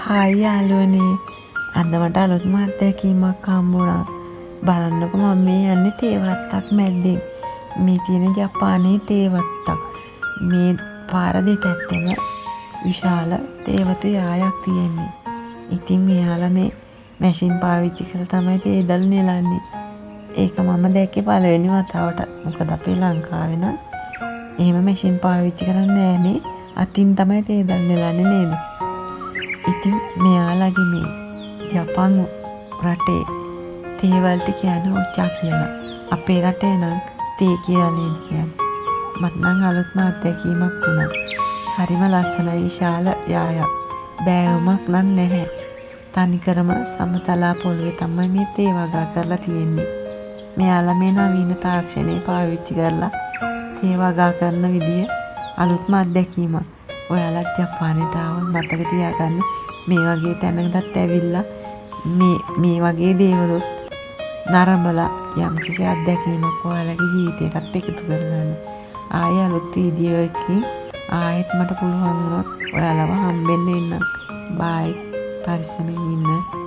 Hi යාළුවනේ, අද මට අලුත්ම අත්දැකීමක් හම්බුණා. බලන්නකෝ මම මේ යන්නේ තේ වත්තක් මැද්දෙන්. මේ තියෙන ජපානයේ තේ වත්තක්. මේ පාර දෙපැත්තෙම විශාල තේ වතු යායක් තියෙන්නේ. ඉතින් මෙයාලා මේ මැෂින් පාවිච්චි කරලා තමයි තේ දල් නෙලන්නේ. ඒක මම දැක්කේ පළවෙනි වතාවට. මොකද අපේ ලංකාවේ නම් එහෙම මැෂින් පාවිච්චි කරන්නේ නෑනේ. අතින් තමයි තේ දල් නෙලන්නේ නේද? ඉතින් මෙයාලගේ මේ ජපන් රටේ තේ වලට කියන්නේ ඔච්චා කියලා. අපේ රටේ නම් තේ කියලා නේද කියන්නේ. මට නම් අලුත්ම අත්දැකීමක් වුණා. හරිම ලස්සනයි විශාල යායක්. බෑවුමක් නම් නැහැ. තනිකරම සමතලා පොළවේ තමයි මේ තේ වගා කරලා තියෙන්නේ. මෙයාලා මේ නවීන තාක්ෂණය පාවිච්චි කරලා තේ වගා කරන විදිය අලුත්ම අත්දැකීමක්. ඔයාලත් ජපානයට ආවොත් මතක තියාගන්න මේ වගේ තැනකටත් ඇවිල්ලා මේ වගේ දේවලුත් නරඹලා යම්කිසි අත්දැකීමක් ඔයාලගේ ජීවිතයටත් එකතු කරගන්න. ආයෙ අලුත් වීඩියෝ එකකින් ආයෙත් මට පුළුවන් වුණොත් ඔයාලව හම්බෙන්න එන්නම්. බයි. පරිස්සමෙන් ඉන්න.